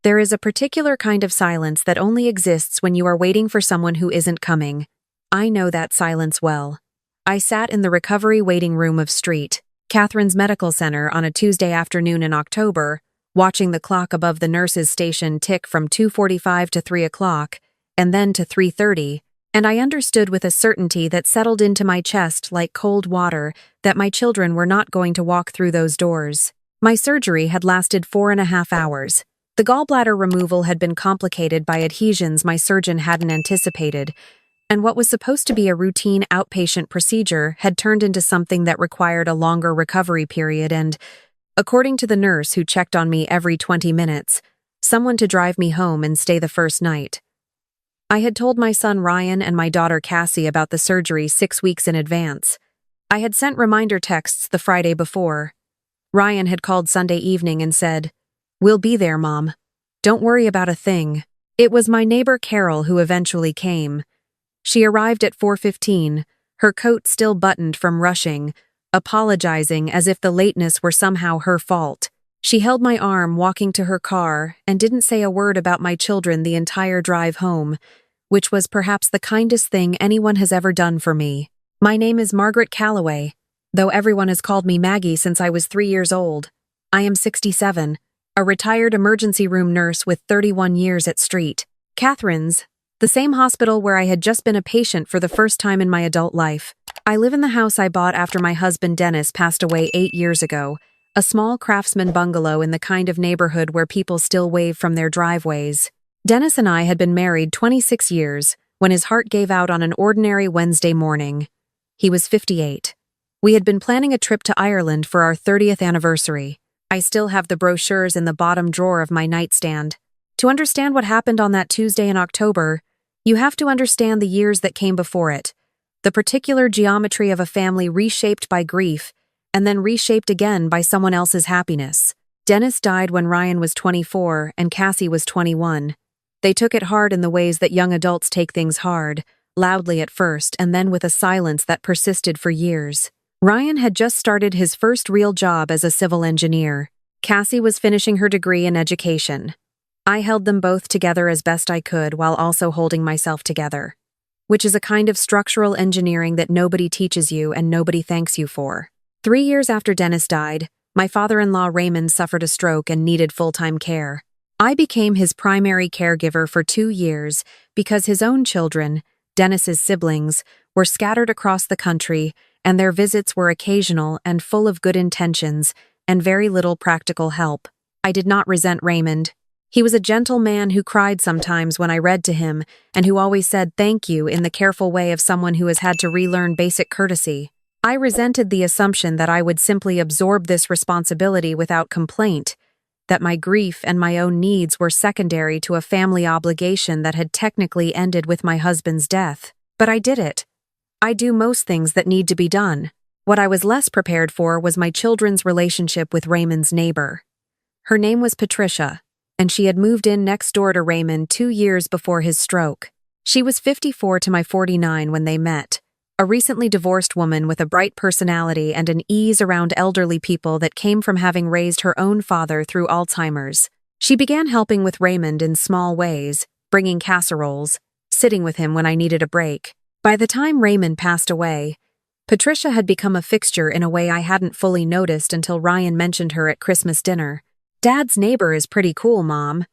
There is a particular kind of silence that only exists when you are waiting for someone who isn't coming. I know that silence well. I sat in the recovery waiting room of St. Catherine's Medical Center on a Tuesday afternoon in October, watching the clock above the nurse's station tick from 2:45 to 3 o'clock, and then to 3:30, and I understood with a certainty that settled into my chest like cold water that my children were not going to walk through those doors. My surgery had lasted 4.5 hours. The gallbladder removal had been complicated by adhesions my surgeon hadn't anticipated, and what was supposed to be a routine outpatient procedure had turned into something that required a longer recovery period and, according to the nurse who checked on me every 20 minutes, someone to drive me home and stay the first night. I had told my son Ryan and my daughter Cassie about the surgery 6 weeks in advance. I had sent reminder texts the Friday before. Ryan had called Sunday evening and said, "We'll be there, Mom. Don't worry about a thing." It was my neighbor Carol who eventually came. She arrived at 4:15, her coat still buttoned from rushing, apologizing as if the lateness were somehow her fault. She held my arm walking to her car and didn't say a word about my children the entire drive home, which was perhaps the kindest thing anyone has ever done for me. My name is Margaret Calloway, though everyone has called me Maggie since I was 3 years old. I am 67, a retired emergency room nurse with 31 years at St. Catherine's, the same hospital where I had just been a patient for the first time in my adult life. I live in the house I bought after my husband Dennis passed away 8 years ago, a small craftsman bungalow in the kind of neighborhood where people still wave from their driveways. Dennis and I had been married 26 years when his heart gave out on an ordinary Wednesday morning. He was 58. We had been planning a trip to Ireland for our 30th anniversary. I still have the brochures in the bottom drawer of my nightstand. To understand what happened on that Tuesday in October, you have to understand the years that came before it, the particular geometry of a family reshaped by grief and then reshaped again by someone else's happiness. Dennis died when Ryan was 24 and Cassie was 21. They took it hard in the ways that young adults take things hard, loudly at first and then with a silence that persisted for years. Ryan had just started his first real job as a civil engineer. Cassie was finishing her degree in education. I held them both together as best I could while also holding myself together, which is a kind of structural engineering that nobody teaches you and nobody thanks you for. 3 years after Dennis died, my father-in-law Raymond suffered a stroke and needed full-time care. I became his primary caregiver for 2 years because his own children, Dennis's siblings, were scattered across the country and their visits were occasional and full of good intentions and very little practical help. I did not resent Raymond. He was a gentle man who cried sometimes when I read to him and who always said thank you in the careful way of someone who has had to relearn basic courtesy. I resented the assumption that I would simply absorb this responsibility without complaint, that my grief and my own needs were secondary to a family obligation that had technically ended with my husband's death. But I did it. I do most things that need to be done. What I was less prepared for was my children's relationship with Raymond's neighbor. Her name was Patricia, and she had moved in next door to Raymond 2 years before his stroke. She was 54 to my 49 when they met, a recently divorced woman with a bright personality and an ease around elderly people that came from having raised her own father through Alzheimer's. She began helping with Raymond in small ways, bringing casseroles, sitting with him when I needed a break. By the time Raymond passed away, Patricia had become a fixture in a way I hadn't fully noticed until Ryan mentioned her at Christmas dinner. "Dad's neighbor is pretty cool, Mom.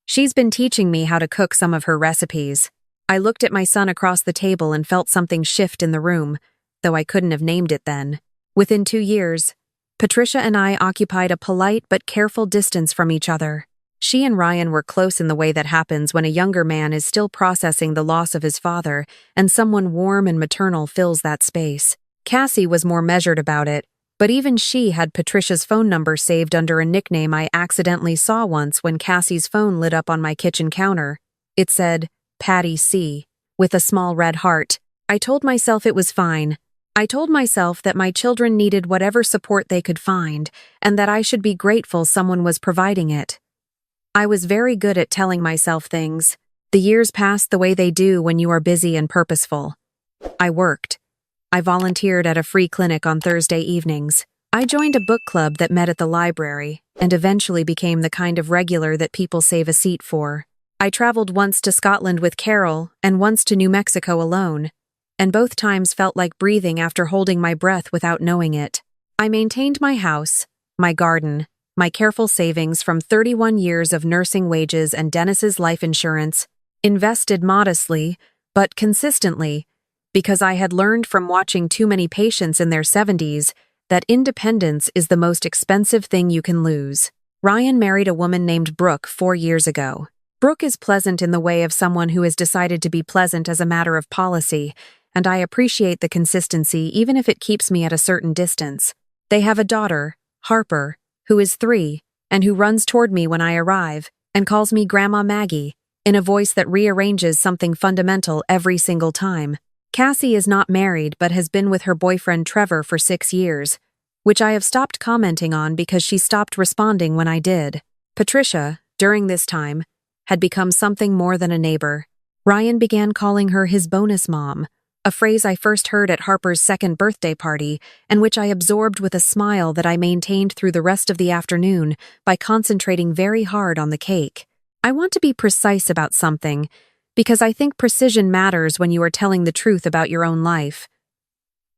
She's been teaching me how to cook some of her recipes." I looked at my son across the table and felt something shift in the room, though I couldn't have named it then. Within 2 years, Patricia and I occupied a polite but careful distance from each other. She and Ryan were close in the way that happens when a younger man is still processing the loss of his father and someone warm and maternal fills that space. Cassie was more measured about it, but even she had Patricia's phone number saved under a nickname I accidentally saw once when Cassie's phone lit up on my kitchen counter. It said, Patty C., with a small red heart. I told myself it was fine. I told myself that my children needed whatever support they could find, and that I should be grateful someone was providing it. I was very good at telling myself things. The years passed the way they do when you are busy and purposeful. I worked. I volunteered at a free clinic on Thursday evenings. I joined a book club that met at the library. and eventually became the kind of regular that people save a seat for. I traveled once to Scotland with Carol and once to New Mexico alone, and both times felt like breathing after holding my breath without knowing it. I maintained my house, my garden, my careful savings from 31 years of nursing wages and Dennis's life insurance, invested modestly, but consistently, because I had learned from watching too many patients in their 70s that independence is the most expensive thing you can lose. Ryan married a woman named Brooke 4 years ago. Brooke is pleasant in the way of someone who has decided to be pleasant as a matter of policy, and I appreciate the consistency even if it keeps me at a certain distance. They have a daughter, Harper, who is 3, and who runs toward me when I arrive, and calls me Grandma Maggie, in a voice that rearranges something fundamental every single time. Cassie is not married but has been with her boyfriend Trevor for 6 years, which I have stopped commenting on because she stopped responding when I did. Patricia, during this time, had become something more than a neighbor. Ryan began calling her his bonus mom, a phrase I first heard at Harper's 2nd birthday party, and which I absorbed with a smile that I maintained through the rest of the afternoon by concentrating very hard on the cake. I want to be precise about something, because I think precision matters when you are telling the truth about your own life.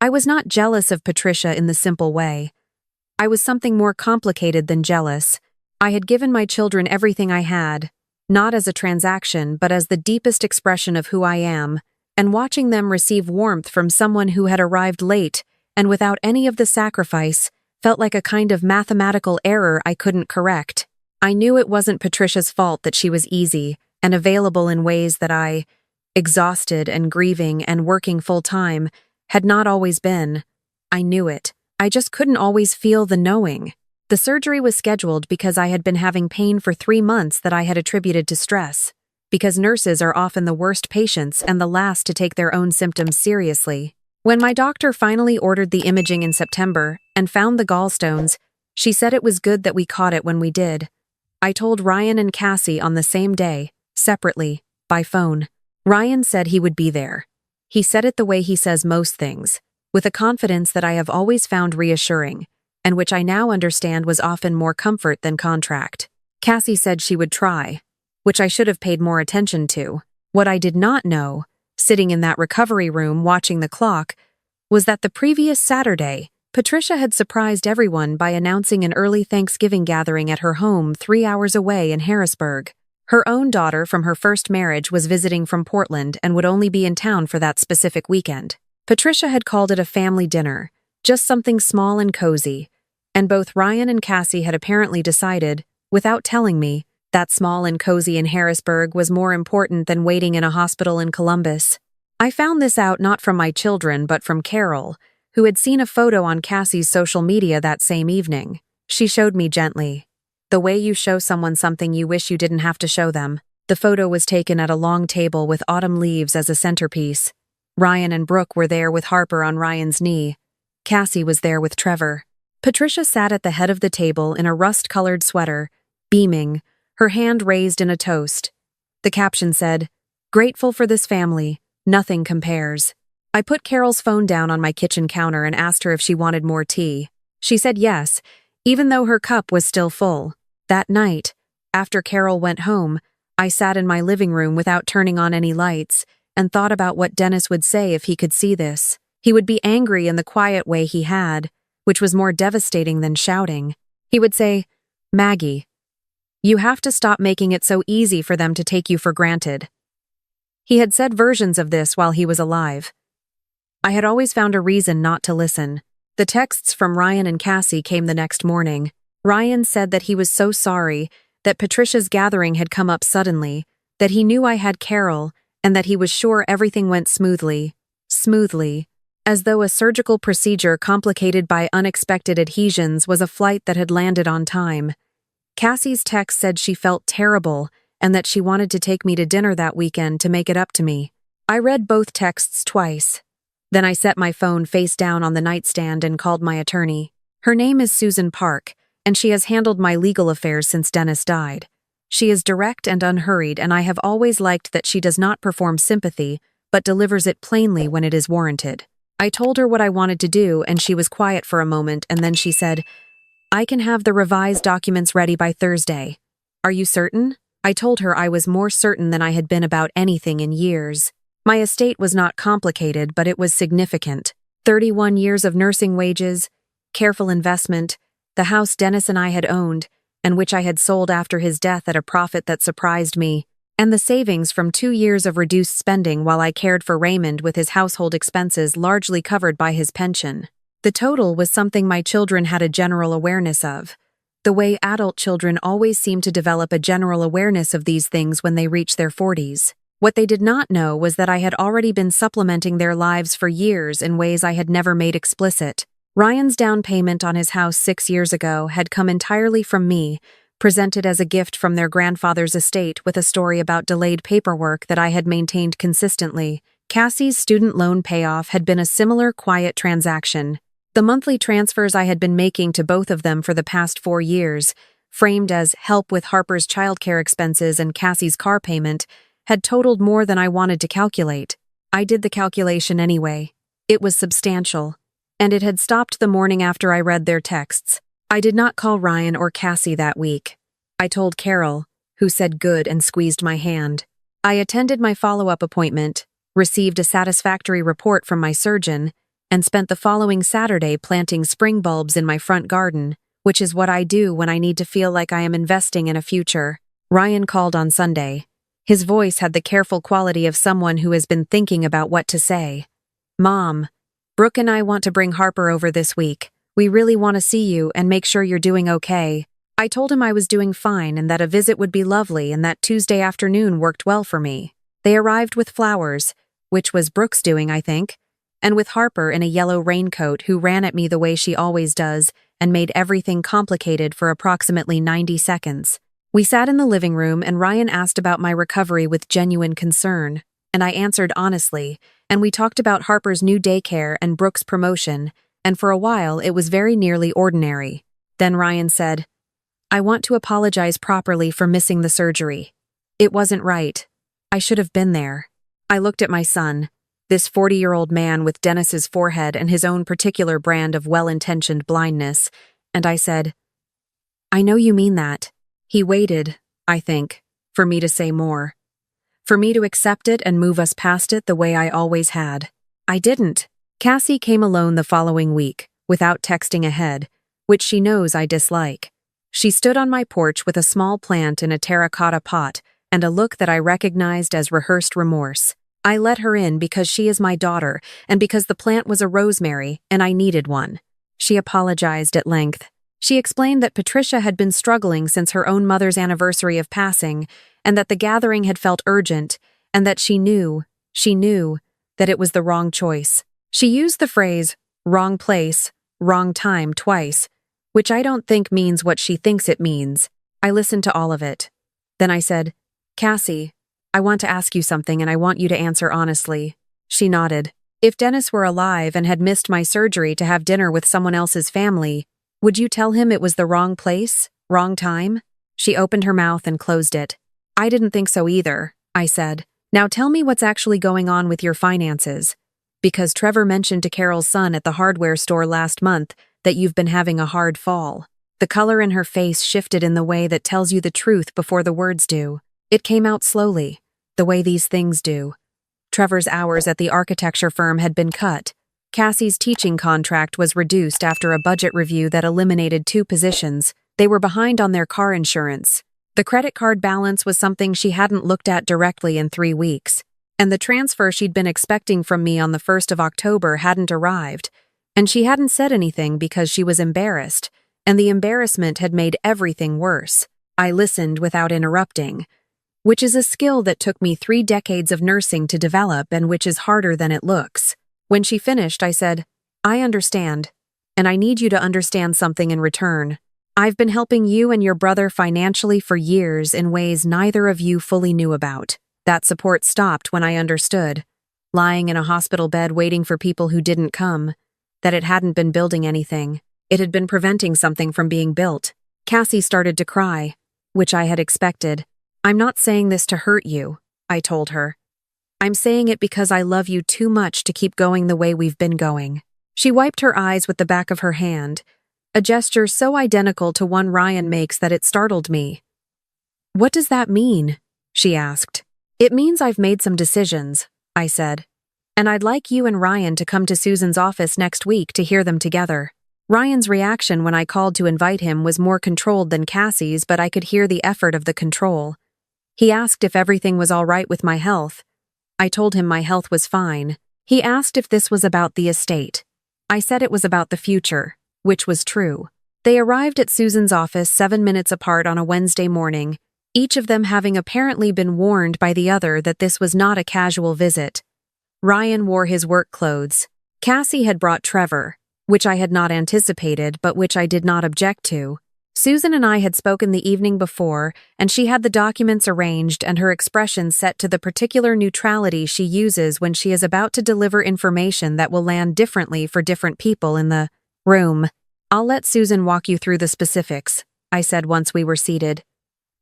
I was not jealous of Patricia in the simple way. I was something more complicated than jealous. I had given my children everything I had, not as a transaction but as the deepest expression of who I am, and watching them receive warmth from someone who had arrived late and without any of the sacrifice felt like a kind of mathematical error I couldn't correct. I knew it wasn't Patricia's fault that she was easy and available in ways that I, exhausted and grieving and working full-time, had not always been. I knew it. I just couldn't always feel the knowing. The surgery was scheduled because I had been having pain for 3 months that I had attributed to stress, because nurses are often the worst patients and the last to take their own symptoms seriously. When my doctor finally ordered the imaging in September and found the gallstones, she said it was good that we caught it when we did. I told Ryan and Cassie on the same day, separately, by phone. Ryan said he would be there. He said it the way he says most things, with a confidence that I have always found reassuring, and which I now understand was often more comfort than contract. Cassie said she would try, which I should have paid more attention to. What I did not know, sitting in that recovery room watching the clock, was that the previous Saturday, Patricia had surprised everyone by announcing an early Thanksgiving gathering at her home 3 hours away in Harrisburg. Her own daughter from her first marriage was visiting from Portland and would only be in town for that specific weekend. Patricia had called it a family dinner, just something small and cozy, and both Ryan and Cassie had apparently decided, without telling me, that small and cozy in Harrisburg was more important than waiting in a hospital in Columbus. I found this out not from my children but from Carol, who had seen a photo on Cassie's social media that same evening. She showed me gently. The way you show someone something you wish you didn't have to show them. The photo was taken at a long table with autumn leaves as a centerpiece. Ryan and Brooke were there with Harper on Ryan's knee. Cassie was there with Trevor. Patricia sat at the head of the table in a rust-colored sweater, beaming, her hand raised in a toast. The caption said, "Grateful for this family, nothing compares." I put Carol's phone down on my kitchen counter and asked her if she wanted more tea. She said yes, even though her cup was still full. That night, after Carol went home, I sat in my living room without turning on any lights and thought about what Dennis would say if he could see this. He would be angry in the quiet way he had, which was more devastating than shouting. He would say, "Maggie, you have to stop making it so easy for them to take you for granted." He had said versions of this while he was alive. I had always found a reason not to listen. The texts from Ryan and Cassie came the next morning. Ryan said that he was so sorry, that Patricia's gathering had come up suddenly, that he knew I had Carol, and that he was sure everything went smoothly. Smoothly. As though a surgical procedure complicated by unexpected adhesions was a flight that had landed on time. Cassie's text said she felt terrible and that she wanted to take me to dinner that weekend to make it up to me. I read both texts twice. Then I set my phone face down on the nightstand and called my attorney. Her name is Susan Park, and she has handled my legal affairs since Dennis died. She is direct and unhurried, and I have always liked that she does not perform sympathy, but delivers it plainly when it is warranted. I told her what I wanted to do, and she was quiet for a moment, and then she said, I can have the revised documents ready by Thursday. Are you certain? I told her I was more certain than I had been about anything in years. My estate was not complicated, but it was significant. 31 years of nursing wages, careful investment, the house Dennis and I had owned, and which I had sold after his death at a profit that surprised me, and the savings from 2 years of reduced spending while I cared for Raymond with his household expenses largely covered by his pension. The total was something my children had a general awareness of, the way adult children always seem to develop a general awareness of these things when they reach their 40s. What they did not know was that I had already been supplementing their lives for years in ways I had never made explicit. Ryan's down payment on his house 6 years ago had come entirely from me, presented as a gift from their grandfather's estate with a story about delayed paperwork that I had maintained consistently. Cassie's student loan payoff had been a similar quiet transaction. The monthly transfers I had been making to both of them for the past 4 years, framed as help with Harper's childcare expenses and Cassie's car payment, had totaled more than I wanted to calculate. I did the calculation anyway. It was substantial, and it had stopped the morning after I read their texts. I did not call Ryan or Cassie that week. I told Carol, who said good and squeezed my hand. I attended my follow-up appointment, received a satisfactory report from my surgeon, and spent the following Saturday planting spring bulbs in my front garden, which is what I do when I need to feel like I am investing in a future. Ryan called on Sunday. His voice had the careful quality of someone who has been thinking about what to say. Mom, Brooke and I want to bring Harper over this week. We really want to see you and make sure you're doing okay. I told him I was doing fine and that a visit would be lovely and that Tuesday afternoon worked well for me. They arrived with flowers, which was Brooke's doing, I think, and with Harper in a yellow raincoat who ran at me the way she always does and made everything complicated for approximately 90 seconds. We sat in the living room and Ryan asked about my recovery with genuine concern, and I answered honestly, and we talked about Harper's new daycare and Brooke's promotion, and for a while it was very nearly ordinary. Then Ryan said, I want to apologize properly for missing the surgery. It wasn't right. I should have been there. I looked at my son, this 40-year-old man with Dennis's forehead and his own particular brand of well-intentioned blindness, and I said, I know you mean that. He waited, I think, for me to say more. For me to accept it and move us past it the way I always had. I didn't. Cassie came alone the following week, without texting ahead, which she knows I dislike. She stood on my porch with a small plant in a terracotta pot and a look that I recognized as rehearsed remorse. I let her in because she is my daughter and because the plant was a rosemary and I needed one. She apologized at length. She explained that Patricia had been struggling since her own mother's anniversary of passing and that the gathering had felt urgent and that she knew that it was the wrong choice. She used the phrase, wrong place, wrong time twice, which I don't think means what she thinks it means. I listened to all of it. Then I said, Cassie, I want to ask you something and I want you to answer honestly. She nodded. If Dennis were alive and had missed my surgery to have dinner with someone else's family, would you tell him it was the wrong place, wrong time? She opened her mouth and closed it. I didn't think so either, I said. Now tell me what's actually going on with your finances. Because Trevor mentioned to Carol's son at the hardware store last month that you've been having a hard fall. The color in her face shifted in the way that tells you the truth before the words do. It came out slowly, the way these things do. Trevor's hours at the architecture firm had been cut. Cassie's teaching contract was reduced after a budget review that eliminated 2 positions. They were behind on their car insurance. The credit card balance was something she hadn't looked at directly in 3 weeks. And the transfer she'd been expecting from me on the 1st of October hadn't arrived. And she hadn't said anything because she was embarrassed. And the embarrassment had made everything worse. I listened without interrupting, which is a skill that took me 3 decades of nursing to develop and which is harder than it looks. When she finished, I said, I understand, and I need you to understand something in return. I've been helping you and your brother financially for years in ways neither of you fully knew about. That support stopped when I understood, lying in a hospital bed waiting for people who didn't come, that it hadn't been building anything. It had been preventing something from being built. Cassie started to cry, which I had expected. I'm not saying this to hurt you, I told her. I'm saying it because I love you too much to keep going the way we've been going. She wiped her eyes with the back of her hand, a gesture so identical to one Ryan makes that it startled me. "What does that mean?" she asked. "It means I've made some decisions," I said. "And I'd like you and Ryan to come to Susan's office next week to hear them together." Ryan's reaction when I called to invite him was more controlled than Cassie's, but I could hear the effort of the control. He asked if everything was all right with my health. I told him my health was fine. He asked if this was about the estate. I said it was about the future, which was true. They arrived at Susan's office 7 minutes apart on a Wednesday morning, each of them having apparently been warned by the other that this was not a casual visit. Ryan wore his work clothes. Cassie had brought Trevor, which I had not anticipated but which I did not object to. Susan and I had spoken the evening before, and she had the documents arranged and her expression set to the particular neutrality she uses when she is about to deliver information that will land differently for different people in the room. "I'll let Susan walk you through the specifics," I said once we were seated.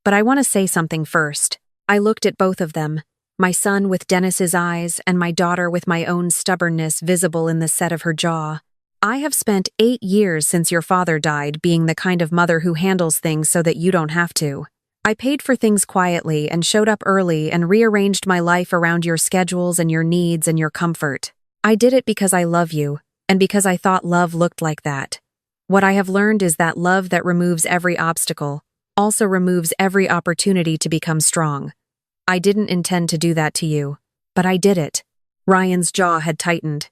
"But I want to say something first." I looked at both of them, my son with Dennis's eyes and my daughter with my own stubbornness visible in the set of her jaw. "I have spent 8 years since your father died being the kind of mother who handles things so that you don't have to. I paid for things quietly and showed up early and rearranged my life around your schedules and your needs and your comfort. I did it because I love you, and because I thought love looked like that. What I have learned is that love that removes every obstacle also removes every opportunity to become strong. I didn't intend to do that to you, but I did it." Ryan's jaw had tightened.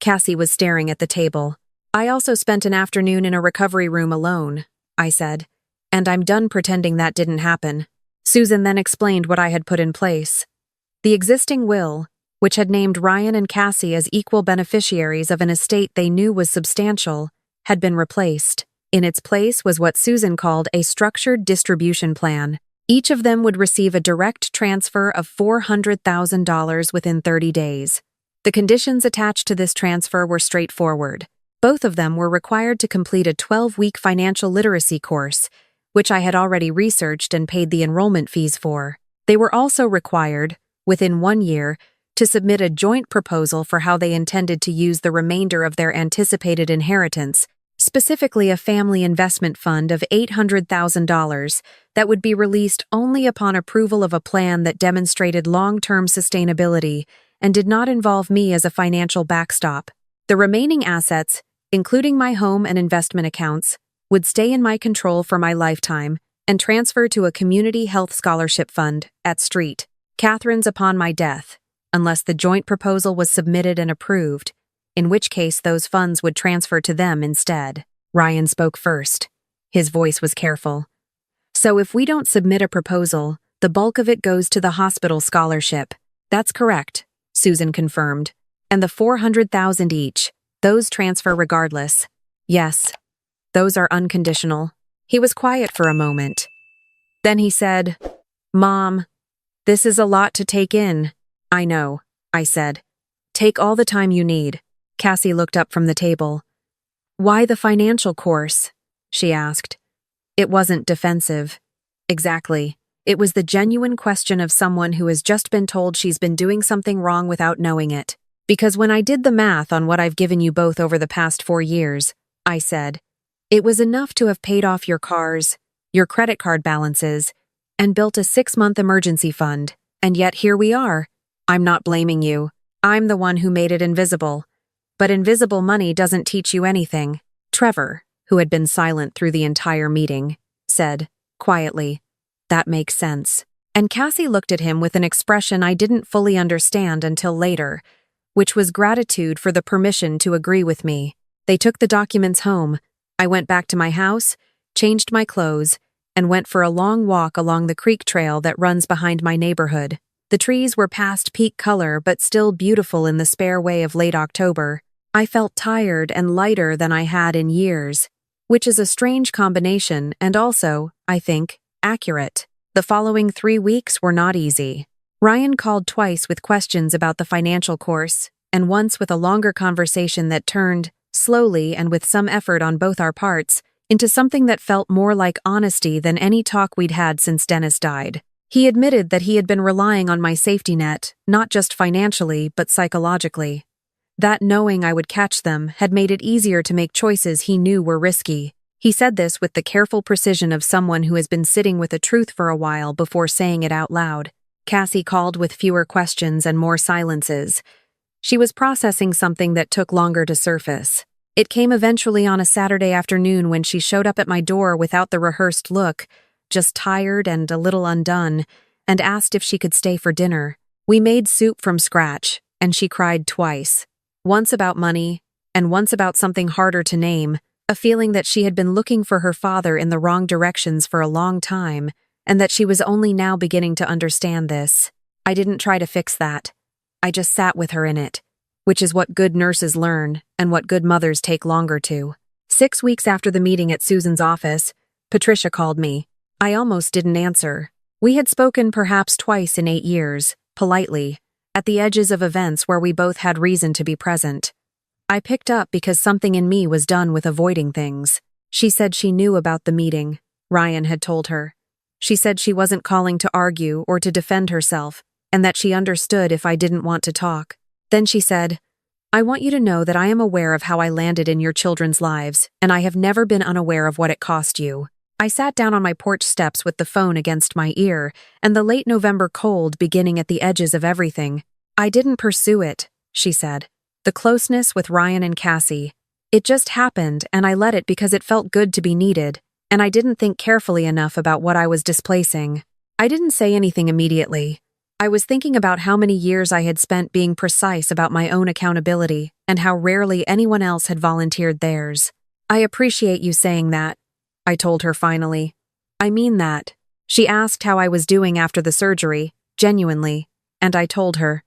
Cassie was staring at the table. "I also spent an afternoon in a recovery room alone," I said, "and I'm done pretending that didn't happen." Susan then explained what I had put in place. The existing will, which had named Ryan and Cassie as equal beneficiaries of an estate they knew was substantial, had been replaced. In its place was what Susan called a structured distribution plan. Each of them would receive a direct transfer of $400,000 within 30 days. The conditions attached to this transfer were straightforward. Both of them were required to complete a 12-week financial literacy course, which I had already researched and paid the enrollment fees for. They were also required, within 1 year, to submit a joint proposal for how they intended to use the remainder of their anticipated inheritance, specifically a family investment fund of $800,000 that would be released only upon approval of a plan that demonstrated long-term sustainability and did not involve me as a financial backstop. The remaining assets, including my home and investment accounts, would stay in my control for my lifetime and transfer to a community health scholarship fund at Street, Catherine's upon my death, unless the joint proposal was submitted and approved, in which case those funds would transfer to them instead. Ryan spoke first. His voice was careful. "So if we don't submit a proposal, the bulk of it goes to the hospital scholarship." "That's correct," Susan confirmed. "And the $400,000 each, those transfer regardless." "Yes, those are unconditional." He was quiet for a moment. Then he said, "Mom, this is a lot to take in." "I know," I said. "Take all the time you need." Cassie looked up from the table. "Why the financial course?" she asked. It wasn't defensive. Exactly. It was the genuine question of someone who has just been told she's been doing something wrong without knowing it. "Because when I did the math on what I've given you both over the past 4 years, I said, it was enough to have paid off your cars, your credit card balances, and built a 6-month emergency fund. And yet here we are. I'm not blaming you. I'm the one who made it invisible. But invisible money doesn't teach you anything." Trevor, who had been silent through the entire meeting, said, quietly, "That makes sense." And Cassie looked at him with an expression I didn't fully understand until later, which was gratitude for the permission to agree with me. They took the documents home. I went back to my house, changed my clothes, and went for a long walk along the creek trail that runs behind my neighborhood. The trees were past peak color but still beautiful in the spare way of late October. I felt tired and lighter than I had in years, which is a strange combination and also, I think, accurate. The following 3 weeks were not easy. Ryan called twice with questions about the financial course, and once with a longer conversation that turned, slowly and with some effort on both our parts, into something that felt more like honesty than any talk we'd had since Dennis died. He admitted that he had been relying on my safety net, not just financially, but psychologically. That knowing I would catch them had made it easier to make choices he knew were risky. He said this with the careful precision of someone who has been sitting with a truth for a while before saying it out loud. Cassie called with fewer questions and more silences. She was processing something that took longer to surface. It came eventually on a Saturday afternoon when she showed up at my door without the rehearsed look, just tired and a little undone, and asked if she could stay for dinner. We made soup from scratch, and she cried twice. Once about money, and once about something harder to name, a feeling that she had been looking for her father in the wrong directions for a long time, and that she was only now beginning to understand this. I didn't try to fix that. I just sat with her in it, which is what good nurses learn and what good mothers take longer to. 6 weeks after the meeting at Susan's office, Patricia called me. I almost didn't answer. We had spoken perhaps twice in 8 years, politely, at the edges of events where we both had reason to be present. I picked up because something in me was done with avoiding things. She said she knew about the meeting, Ryan had told her. She said she wasn't calling to argue or to defend herself, and that she understood if I didn't want to talk. Then she said, "I want you to know that I am aware of how I landed in your children's lives, and I have never been unaware of what it cost you." I sat down on my porch steps with the phone against my ear, and the late November cold beginning at the edges of everything. "I didn't pursue it," she said. "The closeness with Ryan and Cassie. It just happened, and I let it because it felt good to be needed, and I didn't think carefully enough about what I was displacing." I didn't say anything immediately. I was thinking about how many years I had spent being precise about my own accountability and how rarely anyone else had volunteered theirs. "I appreciate you saying that," I told her finally. "I mean that." She asked how I was doing after the surgery, genuinely, and I told her.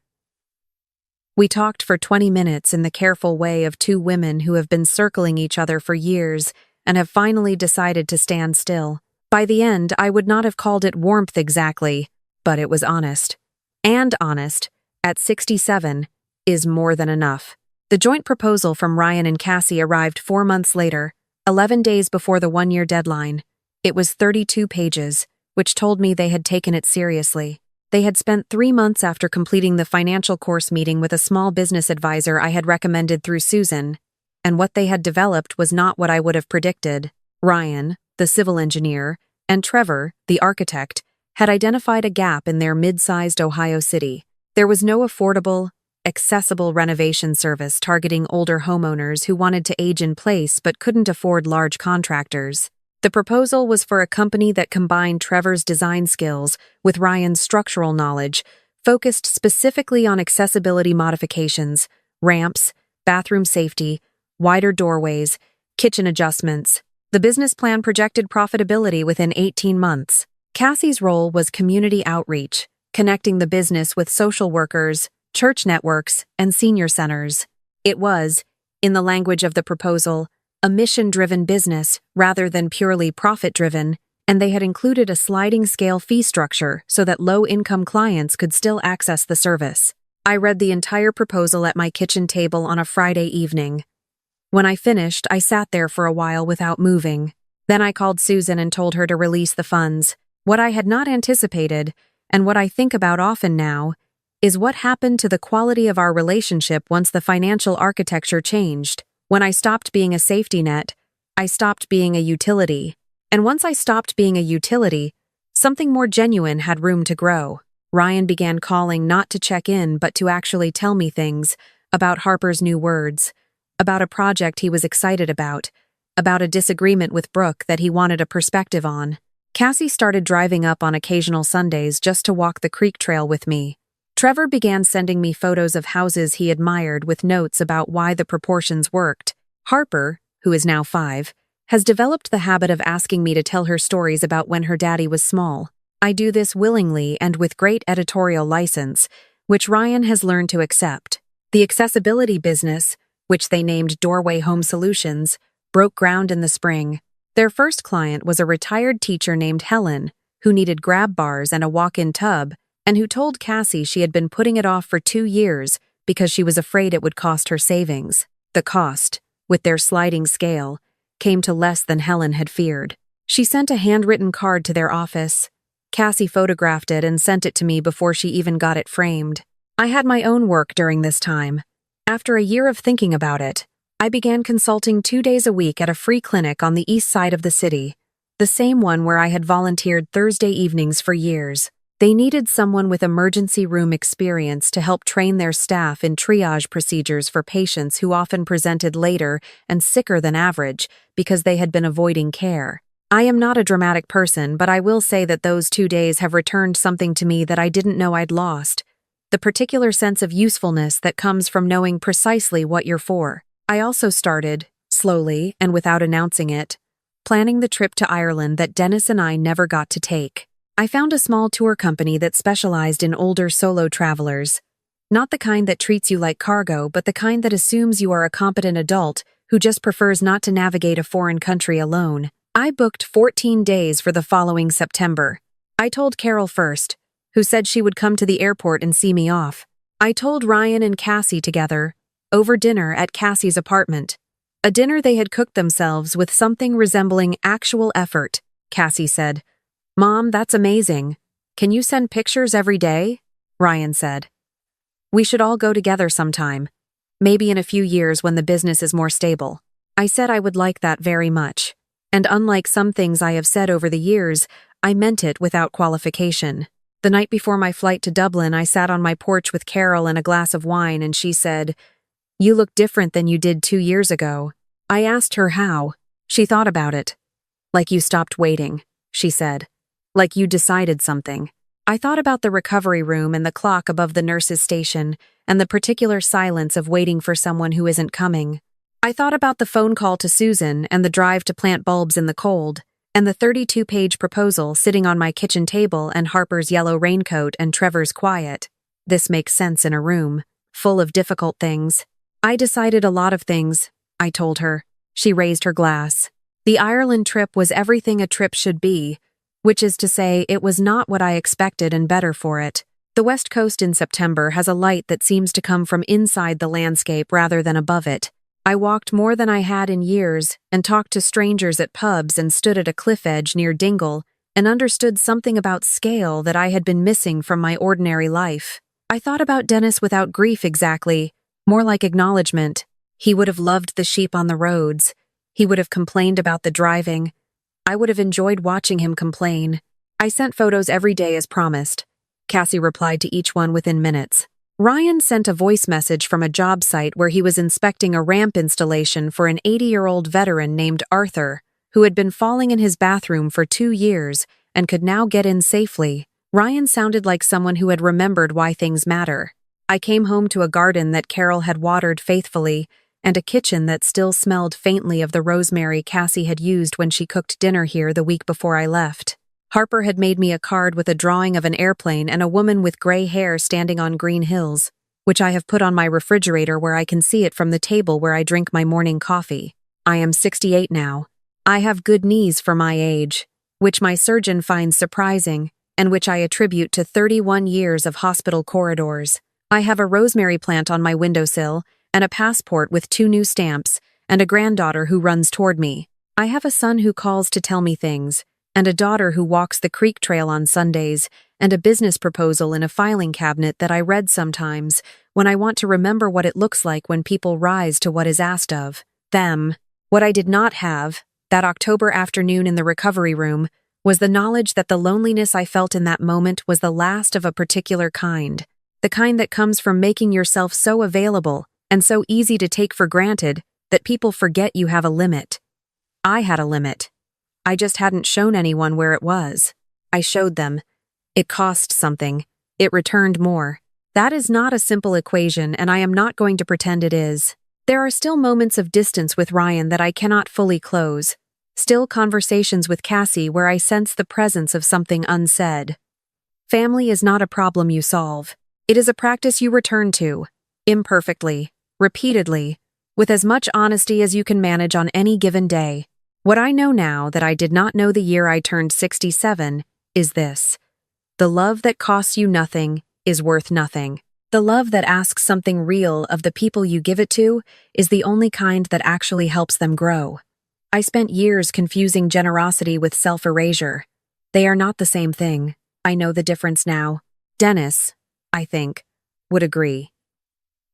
We talked for 20 minutes in the careful way of two women who have been circling each other for years and have finally decided to stand still. By the end, I would not have called it warmth exactly, but it was honest. And honest, at 67, is more than enough. The joint proposal from Ryan and Cassie arrived 4 months later, 11 days before the 1-year deadline. It was 32 pages, which told me they had taken it seriously. They had spent 3 months after completing the financial course meeting with a small business advisor I had recommended through Susan, and what they had developed was not what I would have predicted. Ryan, the civil engineer, and Trevor, the architect, had identified a gap in their mid-sized Ohio city. There was no affordable, accessible renovation service targeting older homeowners who wanted to age in place but couldn't afford large contractors. The proposal was for a company that combined Trevor's design skills with Ryan's structural knowledge, focused specifically on accessibility modifications, ramps, bathroom safety, wider doorways, kitchen adjustments. The business plan projected profitability within 18 months. Cassie's role was community outreach, connecting the business with social workers, church networks, and senior centers. It was, in the language of the proposal, a mission-driven business rather than purely profit-driven, and they had included a sliding-scale fee structure so that low-income clients could still access the service. I read the entire proposal at my kitchen table on a Friday evening. When I finished, I sat there for a while without moving. Then I called Susan and told her to release the funds. What I had not anticipated, and what I think about often now, is what happened to the quality of our relationship once the financial architecture changed. When I stopped being a safety net, I stopped being a utility. And once I stopped being a utility, something more genuine had room to grow. Ryan began calling not to check in but to actually tell me things about Harper's new words, about a project he was excited about a disagreement with Brooke that he wanted a perspective on. Cassie started driving up on occasional Sundays just to walk the creek trail with me. Trevor began sending me photos of houses he admired with notes about why the proportions worked. Harper, who is now 5, has developed the habit of asking me to tell her stories about when her daddy was small. I do this willingly and with great editorial license, which Ryan has learned to accept. The accessibility business, which they named Doorway Home Solutions, broke ground in the spring. Their first client was a retired teacher named Helen, who needed grab bars and a walk-in tub, and who told Cassie she had been putting it off for 2 years because she was afraid it would cost her savings. The cost, with their sliding scale, came to less than Helen had feared. She sent a handwritten card to their office. Cassie photographed it and sent it to me before she even got it framed. I had my own work during this time, After a year of thinking about it, I began consulting 2 days a week at a free clinic on the east side of the city, the same one where I had volunteered Thursday evenings for years. They needed someone with emergency room experience to help train their staff in triage procedures for patients who often presented later and sicker than average because they had been avoiding care. I am not a dramatic person, but I will say that those 2 days have returned something to me that I didn't know I'd lost: the particular sense of usefulness that comes from knowing precisely what you're for. I also started, slowly and without announcing it, planning the trip to Ireland that Dennis and I never got to take. I found a small tour company that specialized in older solo travelers. Not the kind that treats you like cargo, but the kind that assumes you are a competent adult who just prefers not to navigate a foreign country alone. I booked 14 days for the following September. I told Carol first, who said she would come to the airport and see me off. I told Ryan and Cassie together, over dinner at Cassie's apartment. A dinner they had cooked themselves with something resembling actual effort. Cassie said, "Mom, that's amazing. Can you send pictures every day?" Ryan said, "We should all go together sometime. Maybe in a few years when the business is more stable." I said I would like that very much. And unlike some things I have said over the years, I meant it without qualification. The night before my flight to Dublin, I sat on my porch with Carol and a glass of wine, and she said, "You look different than you did 2 years ago." I asked her how. She thought about it. "Like you stopped waiting," she said. "Like you decided something." I thought about the recovery room and the clock above the nurse's station and the particular silence of waiting for someone who isn't coming. I thought about the phone call to Susan and the drive to plant bulbs in the cold, and the 32-page proposal sitting on my kitchen table and Harper's yellow raincoat and Trevor's quiet. This makes sense in a room full of difficult things. I decided a lot of things, I told her. She raised her glass. The Ireland trip was everything a trip should be, which is to say, it was not what I expected and better for it. The West Coast in September has a light that seems to come from inside the landscape rather than above it. I walked more than I had in years and talked to strangers at pubs and stood at a cliff edge near Dingle and understood something about scale that I had been missing from my ordinary life. I thought about Dennis without grief exactly, more like acknowledgement. He would have loved the sheep on the roads. He would have complained about the driving. I would have enjoyed watching him complain. I sent photos every day as promised. Cassie replied to each one within minutes. Ryan sent a voice message from a job site where he was inspecting a ramp installation for an 80-year-old veteran named Arthur, who had been falling in his bathroom for 2 years and could now get in safely. Ryan sounded like someone who had remembered why things matter. I came home to a garden that Carol had watered faithfully and a kitchen that still smelled faintly of the rosemary Cassie had used when she cooked dinner here the week before I left. Harper had made me a card with a drawing of an airplane and a woman with gray hair standing on green hills, which I have put on my refrigerator where I can see it from the table where I drink my morning coffee. I am 68 now. I have good knees for my age, which my surgeon finds surprising, and which I attribute to 31 years of hospital corridors. I have a rosemary plant on my windowsill, and a passport with 2 new stamps, and a granddaughter who runs toward me. I have a son who calls to tell me things, and a daughter who walks the creek trail on Sundays, and a business proposal in a filing cabinet that I read sometimes when I want to remember what it looks like when people rise to what is asked of them. What I did not have, that October afternoon in the recovery room, was the knowledge that the loneliness I felt in that moment was the last of a particular kind, the kind that comes from making yourself so available and so easy to take for granted that people forget you have a limit. I had a limit. I just hadn't shown anyone where it was. I showed them. It cost something. It returned more. That is not a simple equation, and I am not going to pretend it is. There are still moments of distance with Ryan that I cannot fully close. Still conversations with Cassie where I sense the presence of something unsaid. Family is not a problem you solve. It is a practice you return to, imperfectly, repeatedly, with as much honesty as you can manage on any given day. What I know now that I did not know the year I turned 67 is this: the love that costs you nothing is worth nothing. The love that asks something real of the people you give it to is the only kind that actually helps them grow. I spent years confusing generosity with self-erasure. They are not the same thing. I know the difference now. Dennis, I think, would agree.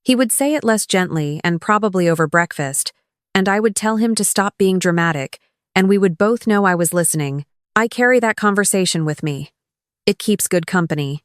He would say it less gently and probably over breakfast, and I would tell him to stop being dramatic, and we would both know I was listening. I carry that conversation with me. It keeps good company.